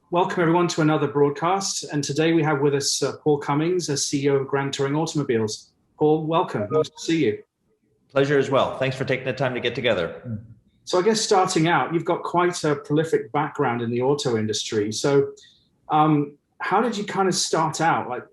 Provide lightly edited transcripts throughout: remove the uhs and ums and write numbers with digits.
Welcome everyone to another broadcast. And today we have with us Paul Cummings, CEO of Grand Touring Automobiles. Paul, welcome. Nice to see you. Pleasure as well. Thanks for taking the time to get together. So I guess starting out, you've got quite a prolific background in the auto industry. So how did you kind of start out? Like,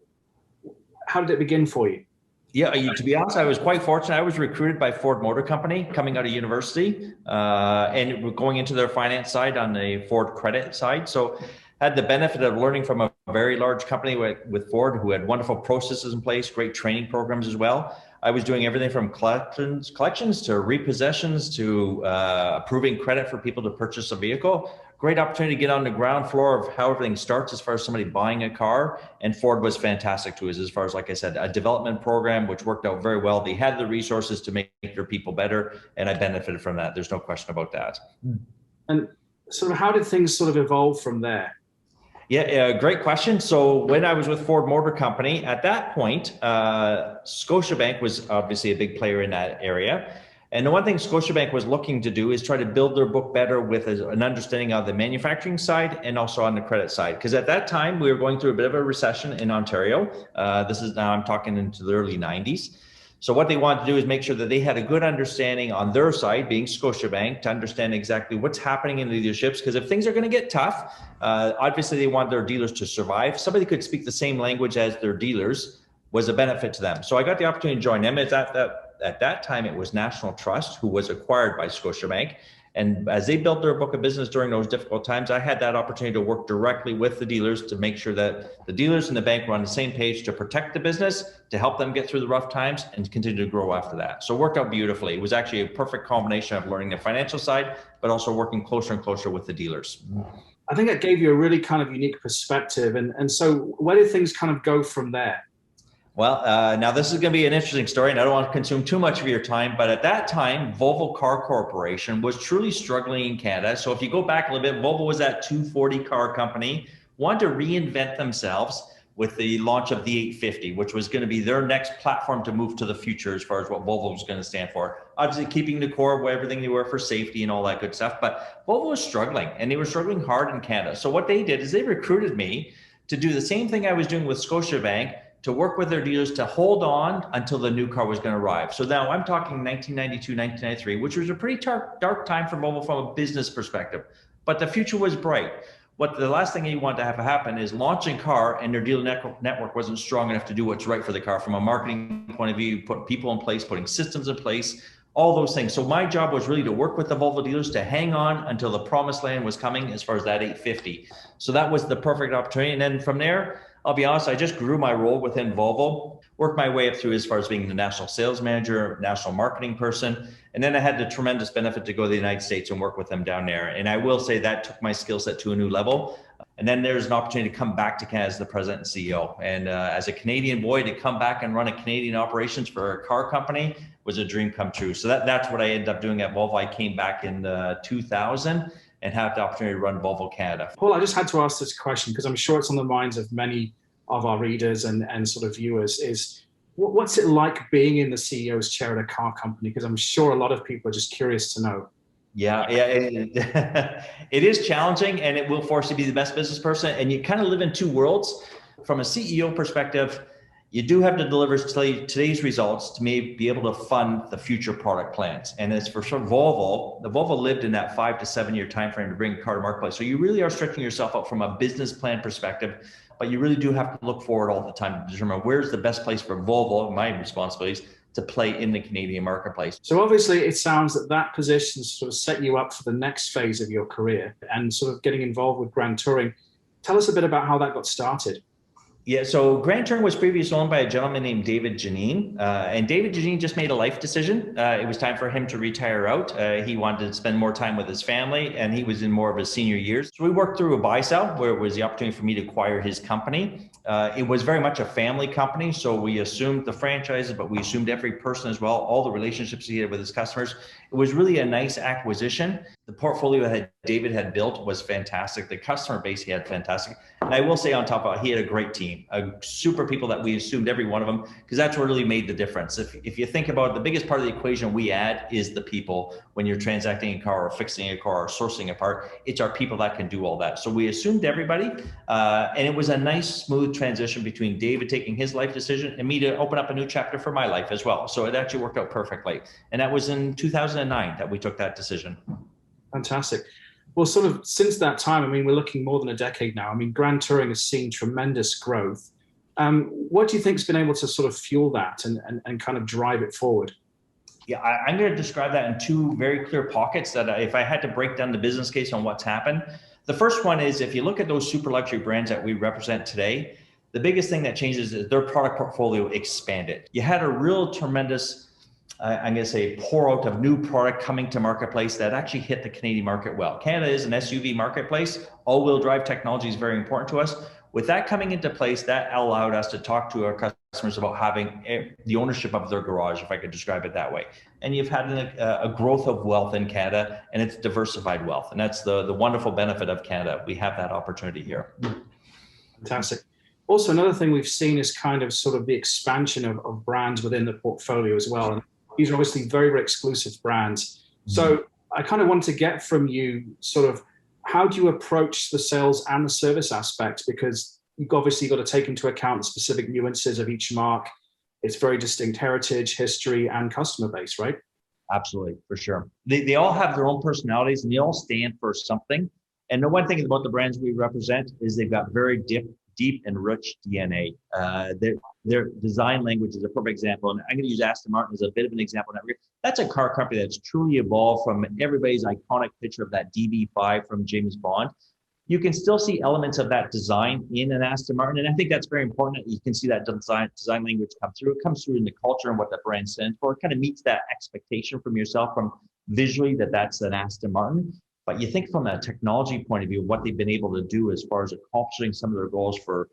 how did it begin for you? Yeah, to be honest, I was quite fortunate. I was recruited by Ford Motor Company coming out of university and going into their finance side on the Ford credit side. So had the benefit of learning from a very large company with Ford who had wonderful processes in place, great training programs as well. I was doing everything from collections to repossessions to approving credit for people to purchase a vehicle. Great opportunity to get on the ground floor of how everything starts as far as somebody buying a car. And Ford was fantastic to us as far as, like I said, a development program, which worked out very well. They had the resources to make their people better. And I benefited from that. There's no question about that. And sort of how did things sort of evolve from there? Yeah, great question. So when I was with Ford Motor Company, at that point, Scotiabank was obviously a big player in that area. And the one thing Scotiabank was looking to do is try to build their book better with an understanding of the manufacturing side and also on the credit side. Because at that time, we were going through a bit of a recession in Ontario. This is now, I'm talking into the early 90s. So what they wanted to do is make sure that they had a good understanding on their side, being Scotiabank, to understand exactly what's happening in the dealerships. Because if things are going to get tough, obviously they want their dealers to survive. Somebody could speak the same language as their dealers was a benefit to them. So I got the opportunity to join them. At that time, it was National Trust, who was acquired by Scotiabank. And as they built their book of business during those difficult times, I had that opportunity to work directly with the dealers to make sure that the dealers and the bank were on the same page to protect the business, to help them get through the rough times and continue to grow after that. So it worked out beautifully. It was actually a perfect combination of learning the financial side, but also working closer and closer with the dealers. I think that gave you a really kind of unique perspective. And so where did things kind of go from there? Well, now this is going to be an interesting story, and I don't want to consume too much of your time, but at that time, Volvo Car Corporation was truly struggling in Canada. So if you go back a little bit, Volvo was that 240 car company, wanted to reinvent themselves with the launch of the 850, which was going to be their next platform to move to the future as far as what Volvo was going to stand for. Obviously, keeping the core of everything they were for safety and all that good stuff, but Volvo was struggling, and they were struggling hard in Canada. So what they did is they recruited me to do the same thing I was doing with Scotiabank, to work with their dealers to hold on until the new car was going to arrive. So now I'm talking 1992, 1993, which was a pretty dark time for Volvo from a business perspective, but the future was bright. What the last thing you want to have happen is launching car and their dealer network wasn't strong enough to do what's right for the car from a marketing point of view, put people in place, putting systems in place, all those things. So my job was really to work with the Volvo dealers to hang on until the promised land was coming as far as that 850. So that was the perfect opportunity. And then from there, I'll be honest, I just grew my role within Volvo, worked my way up through as far as being the national sales manager, national marketing person. And then I had the tremendous benefit to go to the United States and work with them down there. And I will say that took my skill set to a new level. And then there's an opportunity to come back to Canada as the president and CEO. And as a Canadian boy, to come back and run a Canadian operations for a car company was a dream come true. So that's what I ended up doing at Volvo. I came back in 2000 and had the opportunity to run Volvo Canada. Paul, I just had to ask this question because I'm sure it's on the minds of many of our readers and sort of viewers is what's it like being in the CEO's chair at a car company? Because I'm sure a lot of people are just curious to know. Yeah, it is challenging, and it will force you to be the best business person. And you kind of live in two worlds. From a CEO perspective, you do have to deliver today's results to maybe be able to fund the future product plans. And as for sure, Volvo lived in that 5 to 7 year time frame to bring a car to marketplace. So you really are stretching yourself out from a business plan perspective, but you really do have to look forward all the time to determine where's the best place for Volvo, my responsibilities, to play in the Canadian marketplace. So obviously it sounds that position sort of set you up for the next phase of your career and sort of getting involved with Grand Touring. Tell us a bit about how that got started. Yeah, so Grand Touring was previously owned by a gentleman named David Janine, and David Janine just made a life decision. It was time for him to retire out. He wanted to spend more time with his family, and he was in more of his senior years. So we worked through a buy-sell where it was the opportunity for me to acquire his company. It was very much a family company, so we assumed the franchises, but we assumed every person as well, all the relationships he had with his customers. It was really a nice acquisition. The portfolio that David had built was fantastic. The customer base he had fantastic. And I will say on top of it, he had a great team, super people that we assumed every one of them, because that's what really made the difference. If you think about it, the biggest part of the equation we add is the people. When you're transacting a car or fixing a car or sourcing a part, it's our people that can do all that. So we assumed everybody, and it was a nice, smooth transition between David taking his life decision and me to open up a new chapter for my life as well. So it actually worked out perfectly. And that was in 2009 that we took that decision. Fantastic. Well, sort of since that time, I mean, we're looking more than a decade now. I mean, Grand Touring has seen tremendous growth. What do you think has been able to sort of fuel that and kind of drive it forward? Yeah, I'm going to describe that in two very clear pockets that if I had to break down the business case on what's happened. The first one is if you look at those super luxury brands that we represent today, the biggest thing that changes is their product portfolio expanded. You had a real tremendous I'm going to say pour out of new product coming to marketplace that actually hit the Canadian market well. Canada is an SUV marketplace. All-wheel drive technology is very important to us. With that coming into place, that allowed us to talk to our customers about having the ownership of their garage, if I could describe it that way. And you've had a growth of wealth in Canada, and it's diversified wealth. And that's the wonderful benefit of Canada. We have that opportunity here. Fantastic. Also, another thing we've seen is kind of sort of the expansion of brands within the portfolio as well. And these are obviously very, very exclusive brands. So I kind of want to get from you sort of how do you approach the sales and the service aspects? Because you've obviously got to take into account the specific nuances of each mark, its very distinct heritage, history, and customer base, right? Absolutely, for sure. They all have their own personalities and they all stand for something. And the one thing about the brands we represent is they've got very deep and rich DNA. Their design language is a perfect example. And I'm going to use Aston Martin as a bit of an example. That's a car company that's truly evolved from everybody's iconic picture of that DB5 from James Bond. You can still see elements of that design in an Aston Martin. And I think that's very important that you can see that design language come through. It comes through in the culture and what the brand stands for. It kind of meets that expectation from yourself from visually that's an Aston Martin. But you think from a technology point of view, what they've been able to do as far as accomplishing some of their goals for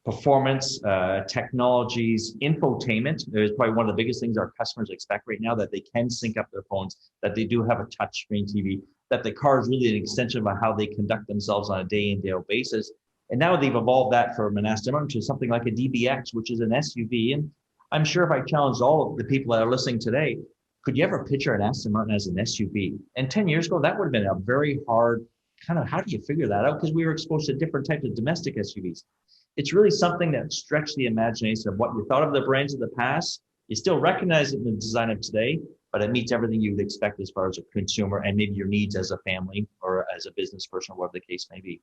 performance, technologies, infotainment is probably one of the biggest things our customers expect right now, that they can sync up their phones, that they do have a touchscreen TV, that the car is really an extension of how they conduct themselves on a day in, day out basis. And now they've evolved that from an Aston Martin to something like a DBX, which is an SUV. And I'm sure if I challenged all of the people that are listening today, could you ever picture an Aston Martin as an SUV? And 10 years ago, that would have been a very hard kind of, how do you figure that out? Because we were exposed to different types of domestic SUVs. It's really something that stretched the imagination of what you thought of the brands of the past. You still recognize it in the design of today, but it meets everything you would expect as far as a consumer and maybe your needs as a family or as a business person, or whatever the case may be.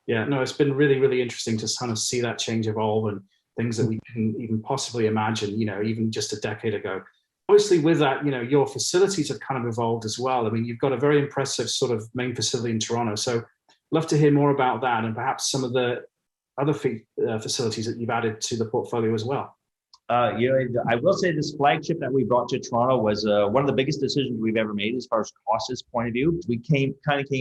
Yeah, no, it's been really, really interesting to kind of see that change evolve and things that we couldn't even possibly imagine, even just a decade ago. Obviously, with that, your facilities have kind of evolved as well. I mean, you've got a very impressive sort of main facility in Toronto. So love to hear more about that and perhaps some of the other facilities that you've added to the portfolio as well. I will say this flagship that we brought to Toronto was one of the biggest decisions we've ever made as far as cost's point of view. We came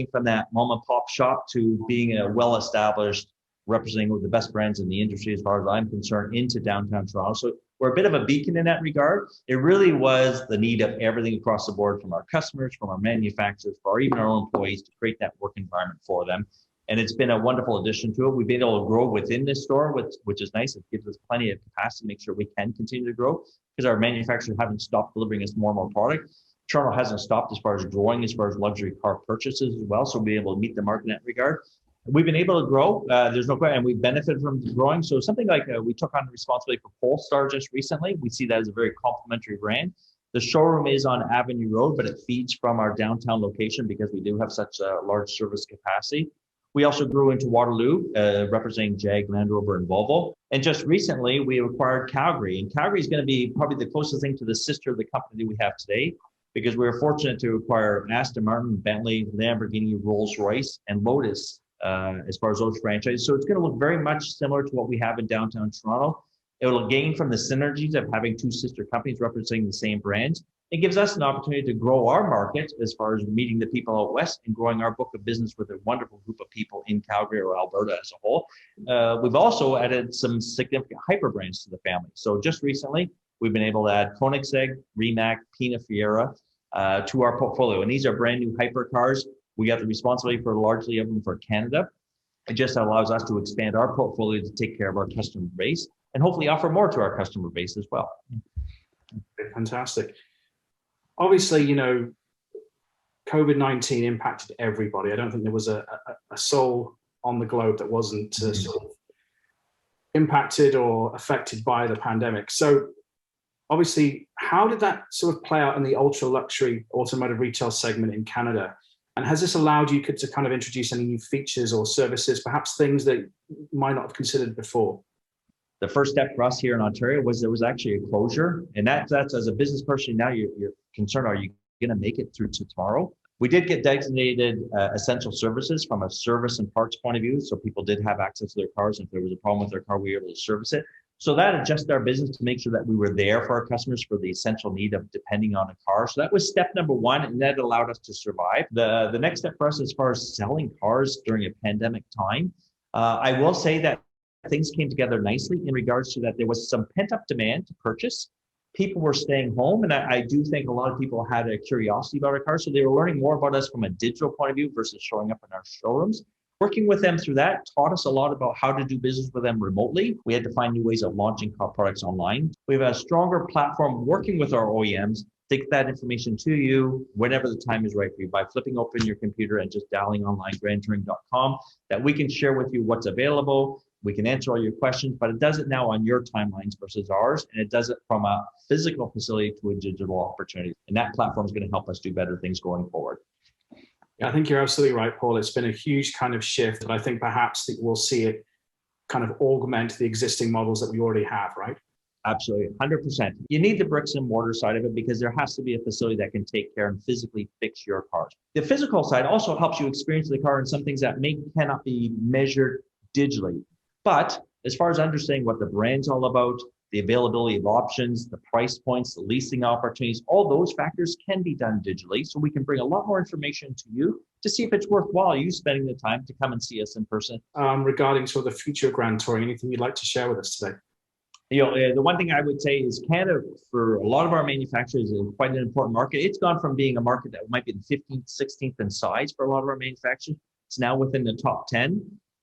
from that mom and pop shop to being a well-established, representing the best brands in the industry as far as I'm concerned, into downtown Toronto. So we're a bit of a beacon in that regard. It really was the need of everything across the board, from our customers, from our manufacturers, for even our own employees, to create that work environment for them. And it's been a wonderful addition to it. We've been able to grow within this store, which is nice. It gives us plenty of capacity to make sure we can continue to grow, because our manufacturers haven't stopped delivering us more and more product. Toronto hasn't stopped as far as growing, as far as luxury car purchases as well. So we'll be able to meet the market in that regard. We've been able to grow. There's no question, and we've benefited from growing. So something like we took on responsibility for Polestar just recently. We see that as a very complementary brand. The showroom is on Avenue Road, but it feeds from our downtown location because we do have such a large service capacity. We also grew into Waterloo, representing Jag, Land Rover, and Volvo. And just recently, we acquired Calgary. And Calgary is going to be probably the closest thing to the sister of the company we have today, because we were fortunate to acquire Aston Martin, Bentley, Lamborghini, Rolls-Royce, and Lotus as far as those franchises. So it's going to look very much similar to what we have in downtown Toronto. It will gain from the synergies of having two sister companies representing the same brands. It gives us an opportunity to grow our market as far as meeting the people out west and growing our book of business with a wonderful group of people in Calgary or Alberta as a whole. We've also added some significant hyper brands to the family. So just recently, we've been able to add Koenigsegg, Rimac, Pina Fiera, to our portfolio. And these are brand new hypercars. We got the responsibility for largely of them for Canada. It just allows us to expand our portfolio to take care of our customer base and hopefully offer more to our customer base as well. Fantastic. Obviously, you know, COVID-19 impacted everybody. I don't think there was a soul on the globe that wasn't sort of impacted or affected by the pandemic. So obviously, how did that sort of play out in the ultra luxury automotive retail segment in Canada? And has this allowed you to kind of introduce any new features or services, perhaps things that you might not have considered before? The first step for us here in Ontario was there was actually a closure. And that's as a business person, now you're concerned, are you going to make it through to tomorrow? We did get designated essential services from a service and parts point of view. So people did have access to their cars. And if there was a problem with their car, we were able to service it. So that adjusted our business to make sure that we were there for our customers for the essential need of depending on a car. So that was step number one, and that allowed us to survive. The next step for us as far as selling cars during a pandemic time, I will say that things came together nicely in regards to that there was some pent-up demand to purchase. People were staying home, and I do think a lot of people had a curiosity about our cars, so they were learning more about us from a digital point of view versus showing up in our showrooms. Working with them through that taught us a lot about how to do business with them remotely. We had to find new ways of launching car products online. We have a stronger platform working with our OEMs to get that information to you whenever the time is right for you by flipping open your computer and just dialing online grandtouring.com, that we can share with you what's available. We can answer all your questions, but it does it now on your timelines versus ours, and it does it from a physical facility to a digital opportunity. And that platform is going to help us do better things going forward. I think you're absolutely right, Paul. It's been a huge kind of shift, and I think perhaps that we'll see it kind of augment the existing models that we already have, right? Absolutely, 100%. You need the bricks and mortar side of it because there has to be a facility that can take care and physically fix your cars. The physical side also helps you experience the car and some things that cannot be measured digitally. But as far as understanding what the brand's all about, the availability of options, the price points, the leasing opportunities, all those factors can be done digitally. So we can bring a lot more information to you to see if it's worthwhile you spending the time to come and see us in person. Regarding sort of the future of Grand Touring, anything you'd like to share with us today? You know, the one thing I would say is Canada, for a lot of our manufacturers, is quite an important market. It's gone from being a market that might be the 15th, 16th in size for a lot of our manufacturers. It's now within the top 10.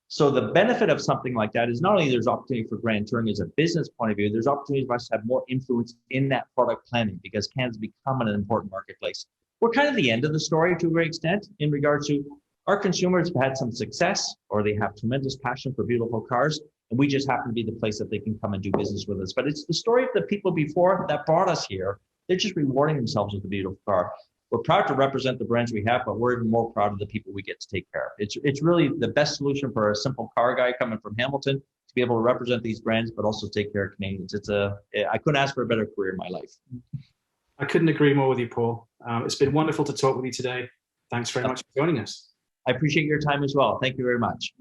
So the benefit of something like that is not only there's opportunity for Grand Touring as a business point of view, there's opportunity for us to have more influence in that product planning because Canada's become an important marketplace. We're kind of the end of the story to a great extent in regards to our consumers have had some success or they have tremendous passion for beautiful cars, and we just happen to be the place that they can come and do business with us. But it's the story of the people before that brought us here. They're just rewarding themselves with a beautiful car. We're proud to represent the brands we have, but we're even more proud of the people we get to take care of. It's really the best solution for a simple car guy coming from Hamilton to be able to represent these brands, but also take care of Canadians. I couldn't ask for a better career in my life. I couldn't agree more with you, Paul. It's been wonderful to talk with you today. Thanks very much for joining us. I appreciate your time as well. Thank you very much.